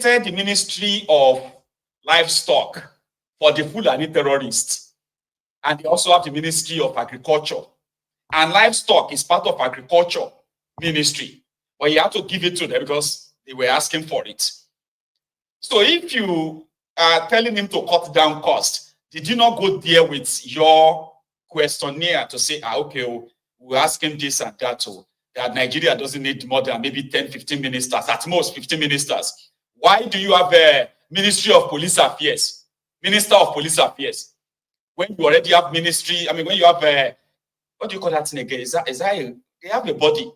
The Ministry of Livestock for the Fulani terrorists. And they also have the Ministry of Agriculture. And livestock is part of agriculture ministry. But you have to give it to them because they were asking for it. So if you are telling him to cut down costs, did you not go there with your questionnaire to say, okay, we're asking this and that, that Nigeria doesn't need more than maybe 10, 15 ministers, at most 15 ministers. Why do you have a Ministry of Police Affairs, Minister of Police Affairs, when you already have ministry? I mean, when you have a, what do you call that thing again? They have a body.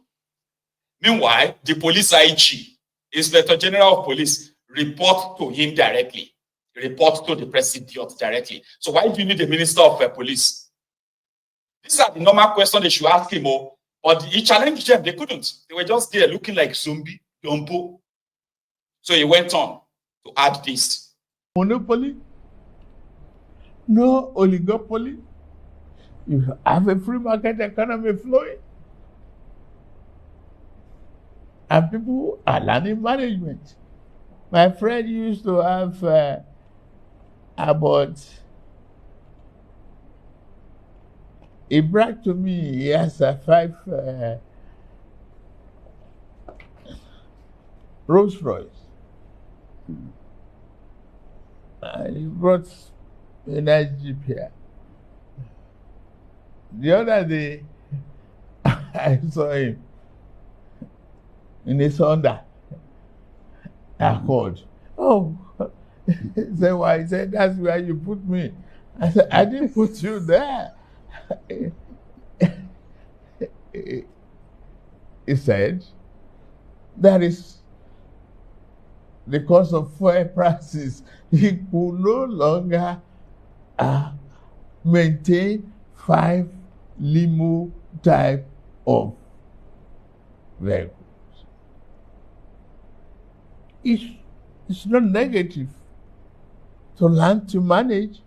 Meanwhile, the police IG, Inspector General of Police, report to him directly, report to the president directly. So why do you need a Minister of Police? These are the normal questions they should ask him, but he challenged them, they couldn't. They were just there looking like zombie, dumbo. So he went on to add this. Monopoly, no oligopoly. You have a free market economy flowing. And people are learning management. My friend used to have about, he bragged to me, he has 5 Rolls Royce. He brought a nice Jeep here. The other day, I saw him in his Honda Accord. Oh, he said, why? He said, that's where you put me. I said, I didn't put you there. He said, that is the cost of fuel prices. He could no longer maintain 5 limo type of vehicles. It's not negative to learn to manage.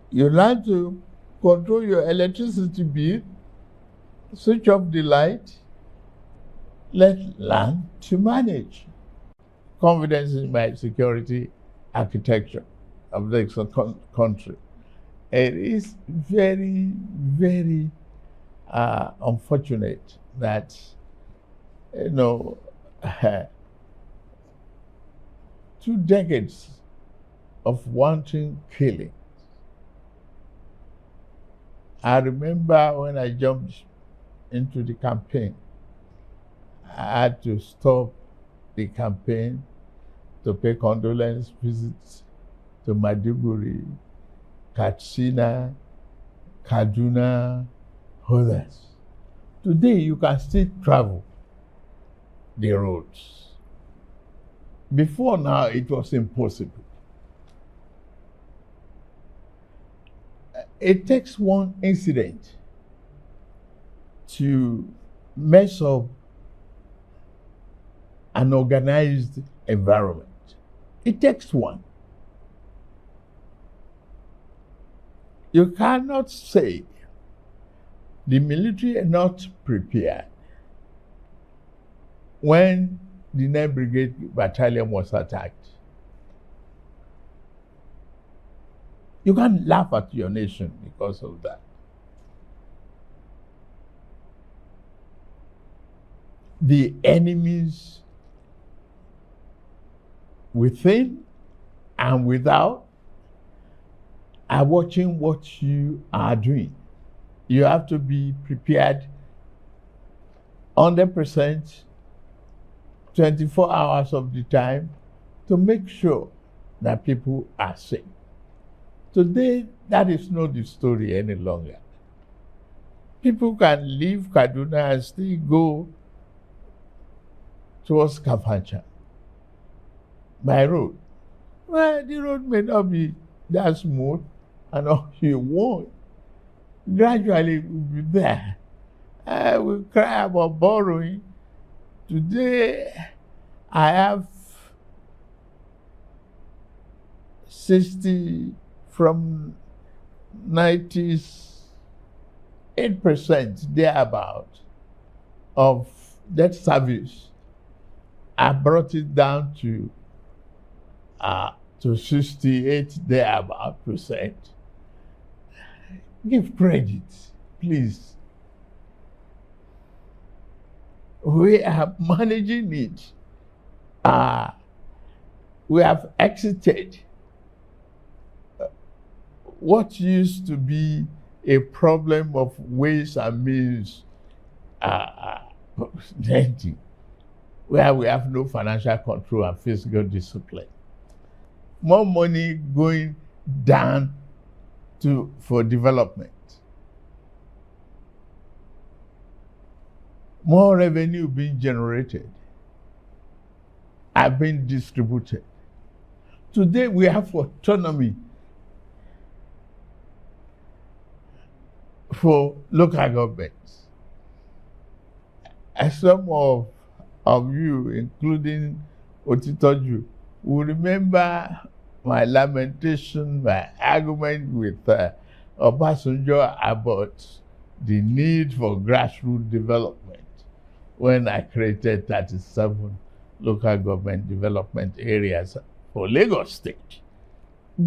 You learn to control your electricity bill, switch off the light. Let's learn to manage. Confidence in my security architecture of the country. It is very, very unfortunate that, 2 decades of wanton killing. I remember when I jumped into the campaign, I had to stop the campaign to pay condolence visits to Maiduguri, Katsina, Kaduna, others. Today, you can still travel the roads. Before now, it was impossible. It takes one incident to mess up an organized environment. It takes one. You cannot say the military are not prepared when the 9th Brigade Battalion was attacked. You can't laugh at your nation because of that. The enemies within and without are watching what you are doing. You have to be prepared 100%, 24 hours of the time to make sure that people are safe. Today, that is not the story any longer. People can leave Kaduna and still go towards Kafancha by road. Well, the road may not be that smooth, and all you want. Gradually, it will be there. We cry about borrowing. Today, I have 60 from 98% thereabout of debt service, I brought it down to 68 thereabout percent. Give credit, please. We are managing it. We have exited what used to be a problem of ways and means lending, where we have no financial control and fiscal discipline. More money going down for development. More revenue being generated are being distributed. Today we have autonomy for local governments. As some of you, including Otitoju, will remember my lamentation, my argument with Obasanjo about the need for grassroots development when I created 37 local government development areas for Lagos State.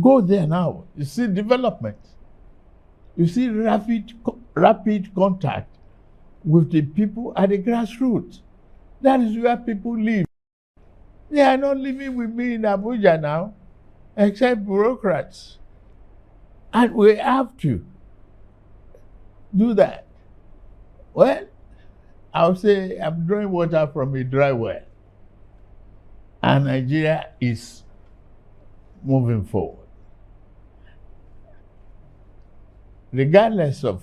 Go there now, you see development. You see rapid contact with the people at the grassroots. That is where people live. They are not living with me in Abuja now, except bureaucrats. And we have to do that. Well, I'll say I'm drawing water from a dry well. And Nigeria is moving forward. Regardless of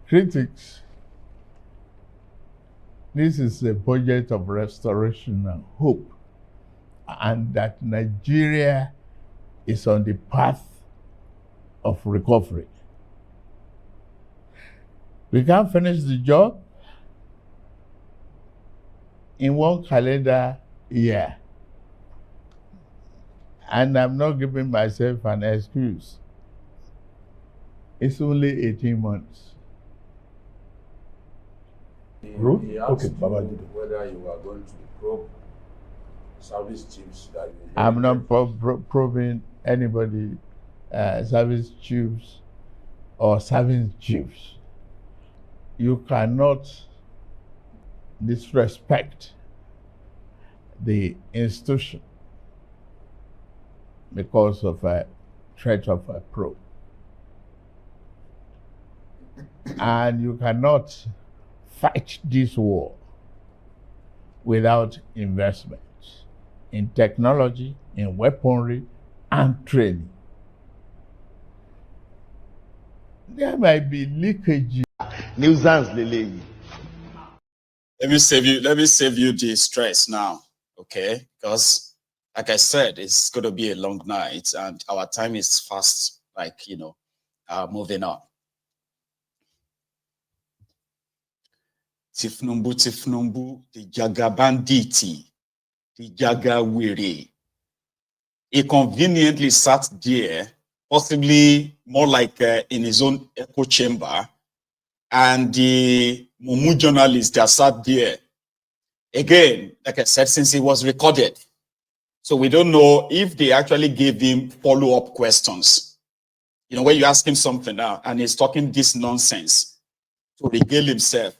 critics, this is a budget of restoration and hope, and that Nigeria is on the path of recovery. We can't finish the job in one calendar year, and I'm not giving myself an excuse. It's only 18 months. He asked you whether you are going to probe service chiefs that you... I'm not probing anybody, service chiefs or service chiefs. You cannot disrespect the institution because of a threat of a probe. And you cannot fight this war without investment in technology, in weaponry, and training. There might be leakage. Nuisance, Lele. Let me save you the stress now, okay? Because, like I said, it's going to be a long night, and our time is fast, moving on. Tifnumbu, the Jaga banditi, the Jaga wiri. He conveniently sat there, possibly more like in his own echo chamber, and the Mumu journalist that sat there. Again, like I said, since it was recorded, so we don't know if they actually gave him follow-up questions. You know, when you ask him something now, and he's talking this nonsense to regale himself,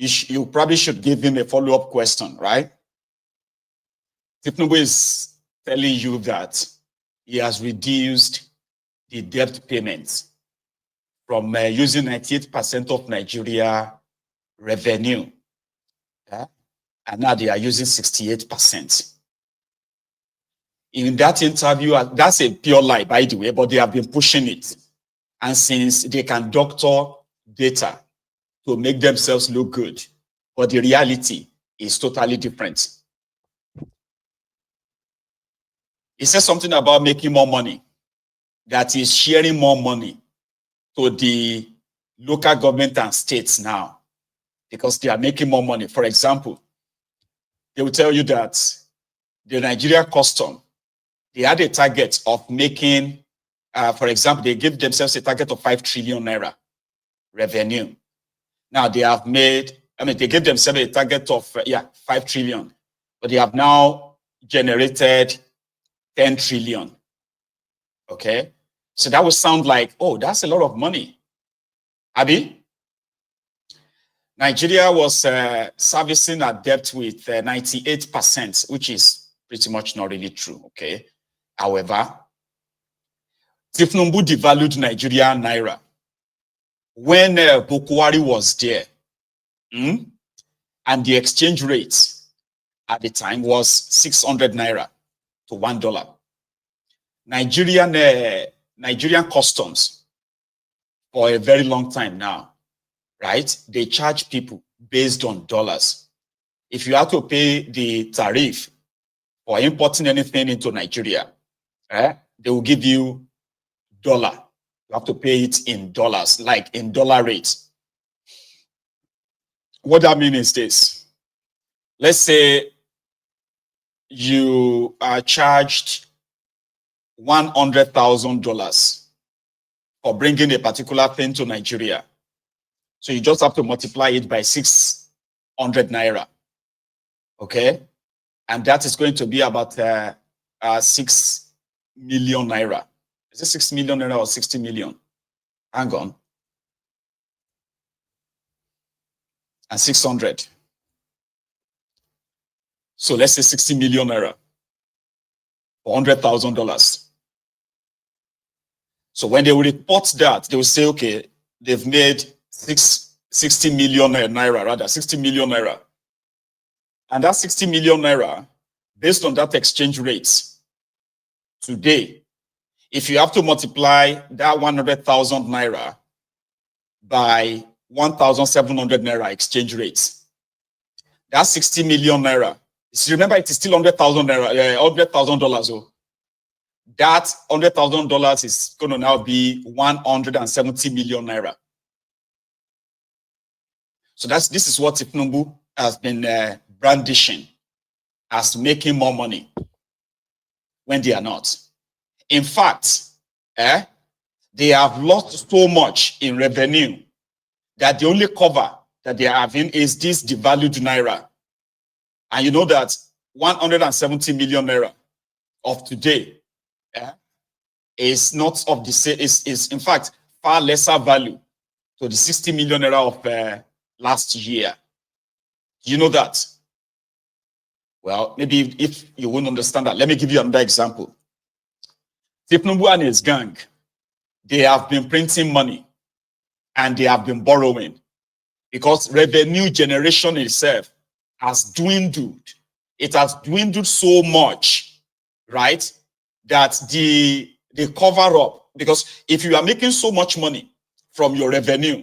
you probably should give him a follow-up question, right? Tinubu is telling you that he has reduced the debt payments from using 98% of Nigeria revenue, and now they are using 68%. In that interview, that's a pure lie, by the way, but they have been pushing it. And since they can doctor data to make themselves look good, but the reality is totally different. He says something about making more money, that is sharing more money to the local government and states now, because they are making more money. For example, they will tell you that the Nigeria custom, they had a target of making, for example, they give themselves a target of 5 trillion naira revenue. Now they have made I mean, they gave themselves a target of 5 trillion, but they have now generated 10 trillion. Okay, so that would sound like, oh, that's a lot of money. Abi, Nigeria was servicing a debt with 98%, which is pretty much not really true. Okay, however, Tinubu devalued Nigeria naira when Bukwari was there, and the exchange rate at the time was 600 naira to $1. Nigerian customs for a very long time now, right? They charge people based on dollars. If you have to pay the tariff for importing anything into Nigeria, they will give you dollar. You have to pay it in dollars, like in dollar rates. What that means is this. Let's say you are charged $100,000 for bringing a particular thing to Nigeria. So you just have to multiply it by 600 naira. Okay? And that is going to be about 6 million naira. Is it 6 million naira or 60 million? Hang on. And 600. So let's say 60 million naira for $100,000. So when they will report that, they will say, okay, they've made 60 million naira, rather 60 million naira. And that 60 million naira, based on that exchange rates today, if you have to multiply that 100,000 naira by 1,700 naira exchange rates, that's 60 million naira. So remember, it is still $100,000 naira, $100,000. Oh, that $100,000 is going to now be 170 million naira. So this is what Tinubu has been brandishing as making more money when they are not. In fact, they have lost so much in revenue that the only cover that they are having is this devalued naira. And you know that 170 million naira of today is not of the same, is in fact far lesser value to the 60 million naira of last year. You know that? Well, maybe if you won't understand that, let me give you another example. Tinubu and his gang, they have been printing money and they have been borrowing because revenue generation itself has dwindled. It has dwindled so much, right, that they cover up. Because if you are making so much money from your revenue,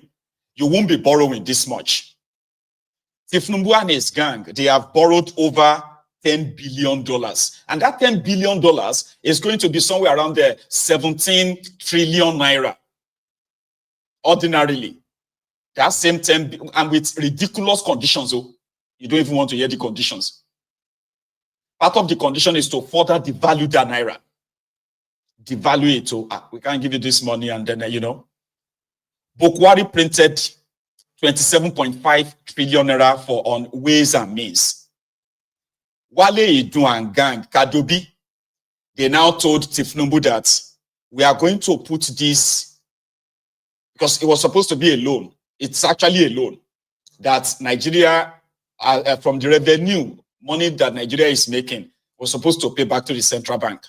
you won't be borrowing this much. Tinubu and his gang, they have borrowed over $10 billion. And that $10 billion is going to be somewhere around the 17 trillion naira. Ordinarily. That same 10, and with ridiculous conditions. Oh, you don't even want to hear the conditions. Part of the condition is to further devalue the naira. Devalue it. So we can't give you this money. And then, Bukwari printed 27.5 trillion naira for on ways and means. Wale Idu and gang, Kadobi, they now told Tinubu that we are going to put this, because it was supposed to be a loan. It's actually a loan that Nigeria, from the revenue, money that Nigeria is making, was supposed to pay back to the central bank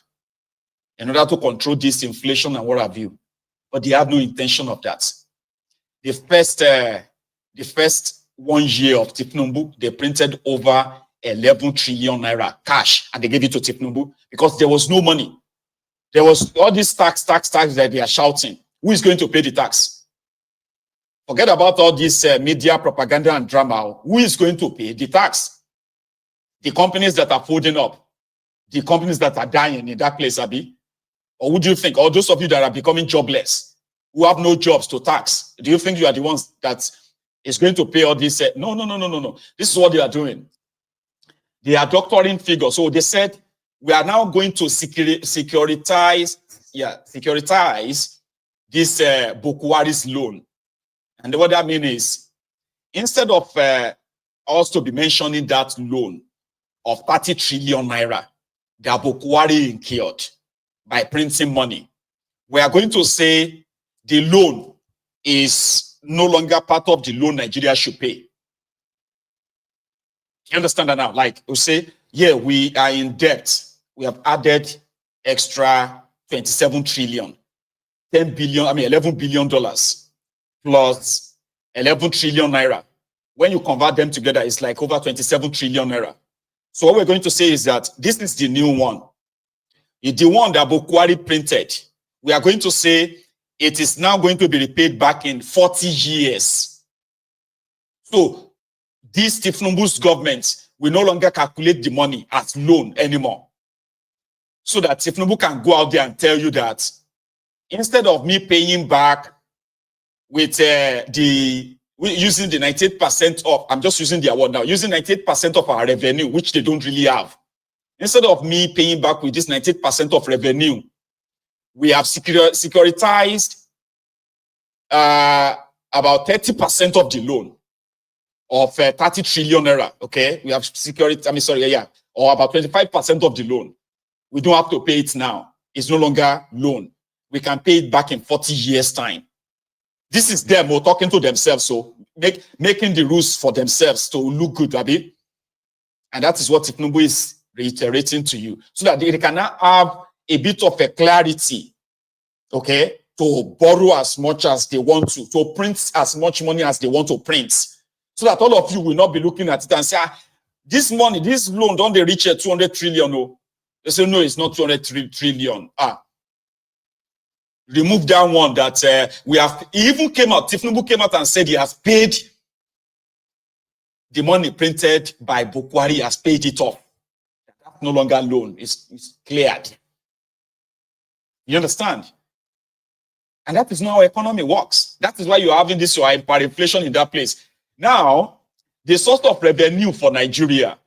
in order to control this inflation and what have you. But they have no intention of that. The first 1 year of Tinubu, they printed over 11 trillion naira cash and they gave it to Tinubu because there was no money. There was all this tax that they are shouting. Who is going to pay the tax? Forget about all this media propaganda and drama. Who is going to pay the tax? The companies that are folding up, the companies that are dying in that place, Abi? Or who do you think? Or those of you that are becoming jobless, who have no jobs to tax, do you think you are the ones that is going to pay all this? No. This is what they are doing. They are doctoring figures. So they said, we are now going to securitize this Bukwari's loan. And what that means is, instead of also be mentioning that loan of 30 trillion naira that Bokwari incurred by printing money. We are going to say the loan is no longer part of the loan Nigeria should pay. You understand that now? Like we say, yeah, we are in debt. We have added extra 27 trillion, 10 billion, $11 billion plus 11 trillion naira. When you convert them together, it's like over 27 trillion naira. So what we're going to say is that this is the new one. The one that Bokwari printed. We are going to say it is now going to be repaid back in 40 years. So this Tinubu's government will no longer calculate the money as loan anymore. So that Tinubu can go out there and tell you that instead of me paying back with using the 98% of, I'm just using the award now, using 98% of our revenue, which they don't really have. Instead of me paying back with this 98% of revenue, we have securitized about 30% of the loan of 30 trillion naira. Okay, we have or about 25% of the loan. We don't have to pay it now. It's no longer loan. We can pay it back in 40 years' time. This is them talking to themselves, so making the rules for themselves to look good, Abi. And that is what Tinubu is reiterating to you, so that they can now have a bit of a clarity, okay, to borrow as much as they want to print as much money as they want to print, so that all of you will not be looking at it and say, this money, this loan, don't they reach 200 trillion? No, they say, no, it's not 200 trillion. Remove that one that we have. He even came out, Tinubu came out and said he has paid the money printed by Bokwari, has paid it off. That's no longer loan, it's cleared. You understand? And that is not how economy works. That is why you're having this hyperinflation in that place. Now, the source of revenue for Nigeria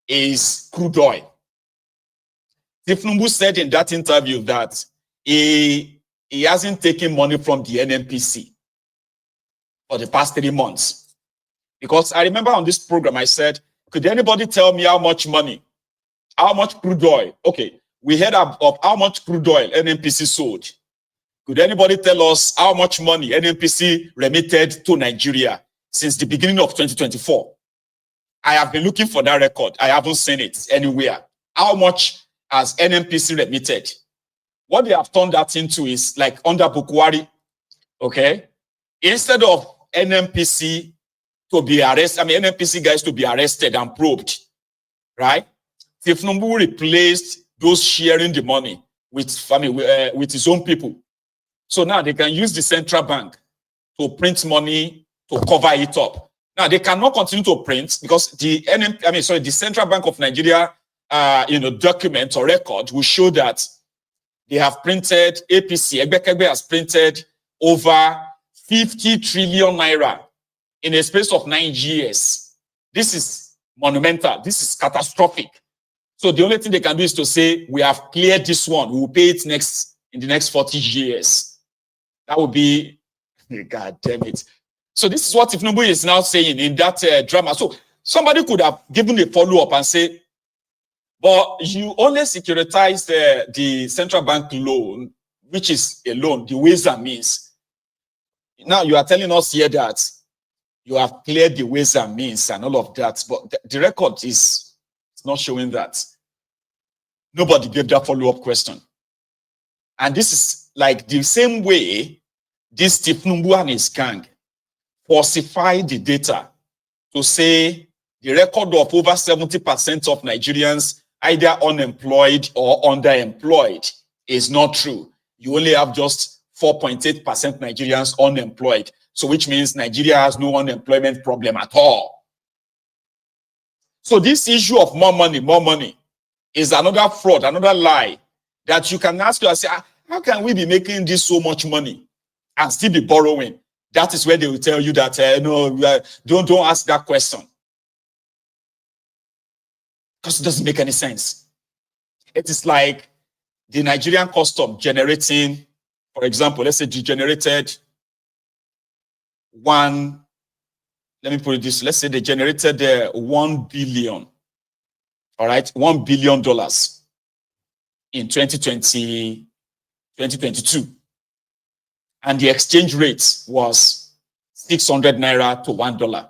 is crude oil. Tinubu said in that interview that he hasn't taken money from the NNPC for the past 3 months. Because I remember on this program, I said, could anybody tell me how much money, how much crude oil? Okay, we heard of how much crude oil NNPC sold. Could anybody tell us how much money NNPC remitted to Nigeria since the beginning of 2024? I have been looking for that record. I haven't seen it anywhere. How much has NNPC remitted? What they have turned that into is like under Bokwari, okay? Instead of NNPC to be arrested, NNPC guys to be arrested and probed, right? Tinubu replaced those sharing the money with his own people. So now they can use the central bank to print money to cover it up. Now they cannot continue to print because the the Central Bank of Nigeria, document or record will show that they have printed, APC, Egbekegbe has printed over 50 trillion naira in a space of 9 years. This is monumental. This is catastrophic. So the only thing they can do is to say, we have cleared this one. We will pay it in the next 40 years. That would be, God damn it. So this is what Tinubu is now saying in that drama. So somebody could have given a follow-up and say, but you only securitize the central bank loan, which is a loan, the ways and means. Now you are telling us here that you have cleared the ways and means and all of that, but the record is not showing that. Nobody gave that follow-up question. And this is like the same way this Tinubu and his gang falsified the data to say the record of over 70% of Nigerians either unemployed or underemployed is not true. You only have just 4.8% Nigerians unemployed. So which means Nigeria has no unemployment problem at all. So this issue of more money is another fraud, another lie that you can ask yourself, how can we be making this so much money and still be borrowing? That is where they will tell you that, no, don't ask that question. Because it doesn't make any sense. It is like the Nigerian custom generating, for example, let's say generated 1 let me put it this, let's say they generated 1 billion, all right, $1 billion in 2022. And the exchange rate was 600 naira to $1.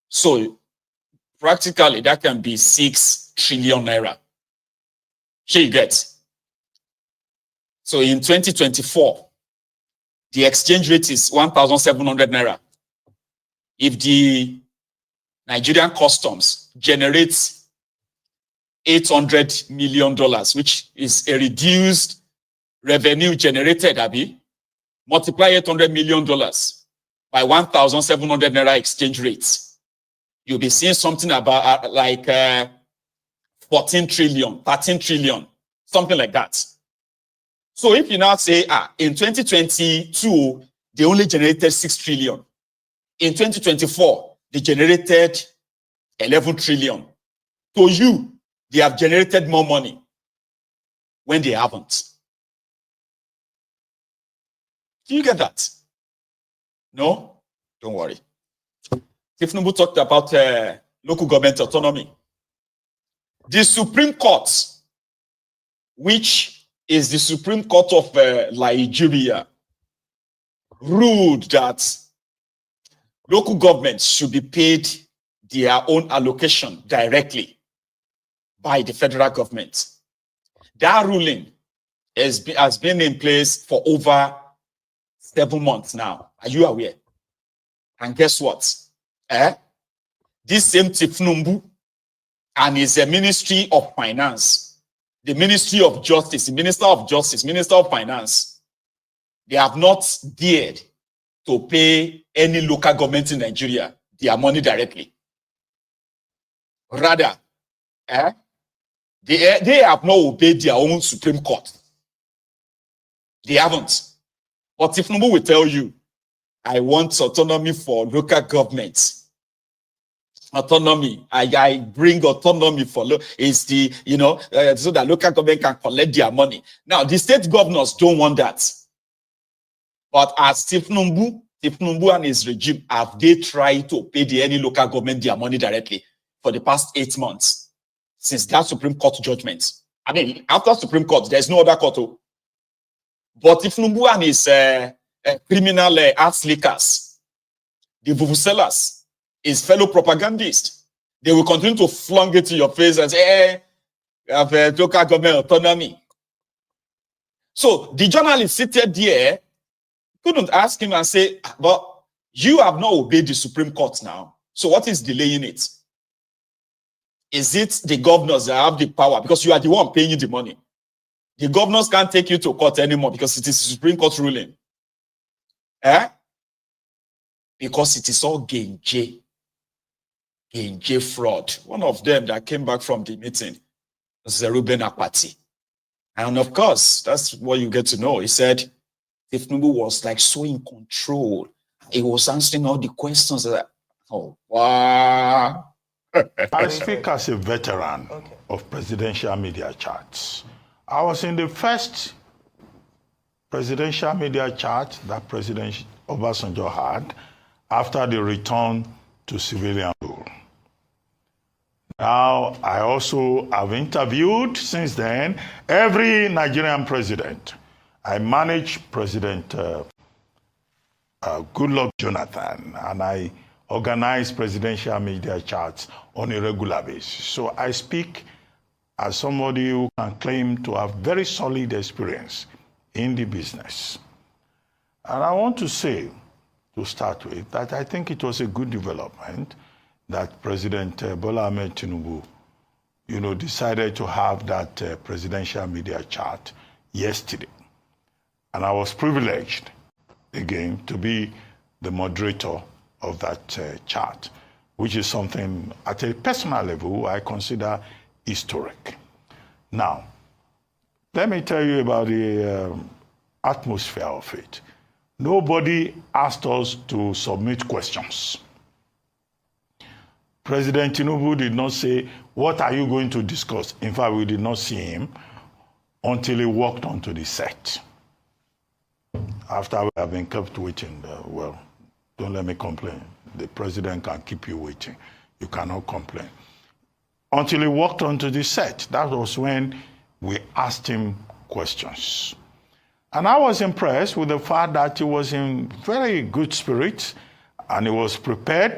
So practically that can be 6 trillion naira. Here you get. So in 2024, the exchange rate is 1,700 naira. If the Nigerian customs generates $800 million, which is a reduced revenue generated, Abi, multiply $800 million by 1,700 naira exchange rates, you'll be seeing something about like 14 trillion, 13 trillion, something like that. So if you now say, in 2022, they only generated 6 trillion. In 2024, they generated 11 trillion. To you, they have generated more money when they haven't. Do you get that? No? Don't worry. Tinubu talked about local government autonomy. The Supreme Court, which is the Supreme Court of Nigeria, ruled that local governments should be paid their own allocation directly by the federal government. That ruling has been in place for over 7 months now. Are you aware? And guess what? This same Tinubu and his Ministry of Finance, the Ministry of Justice, the Minister of Justice, Minister of Finance, they have not dared to pay any local government in Nigeria their money directly. Rather, they have not obeyed their own Supreme Court. They haven't. But Tinubu will tell you, I want autonomy for local governments. Autonomy. I bring autonomy for is the, so that local government can collect their money. Now, the state governors don't want that. But as Tinubu and his regime, have they tried to pay any local government their money directly for the past 8 months since that Supreme Court judgment? I mean, after Supreme Court, there's no other court. But Tinubu and his criminal arts leakers, the vuvuzelas, his fellow propagandists, they will continue to flung it in your face and say, hey, we have local government autonomy. So the journalist seated there couldn't ask him and say, but you have not obeyed the Supreme Court now. So what is delaying it? Is it the governors that have the power? Because you are the one paying the money. The governors can't take you to court anymore because it is the Supreme Court ruling. Because it is all Genje fraud. One of them that came back from the meeting was Ruben Akpati. And of course, that's what you get to know. He said, Tinubu was like so in control. He was answering all the questions. Oh, wow. I speak as a veteran of presidential media chats. I was in the first presidential media chat that President Obasanjo had after the return to civilian rule. Now, I also have interviewed since then every Nigerian president. I managed President Goodluck Jonathan, and I organize presidential media chats on a regular basis. So I speak as somebody who can claim to have very solid experience in the business. And I want to say, to start with, that I think it was a good development that President Bola Ahmed Tinubu, decided to have that presidential media chat yesterday. And I was privileged, again, to be the moderator of that chat, which is something at a personal level I consider historic. Now, let me tell you about the atmosphere of it. Nobody asked us to submit questions. President Tinubu did not say, what are you going to discuss? In fact, we did not see him until he walked onto the set. After we have been kept waiting, Don't let me complain. The president can keep you waiting. You cannot complain. Until he walked onto the set. That was when we asked him questions. And I was impressed with the fact that he was in very good spirits and he was prepared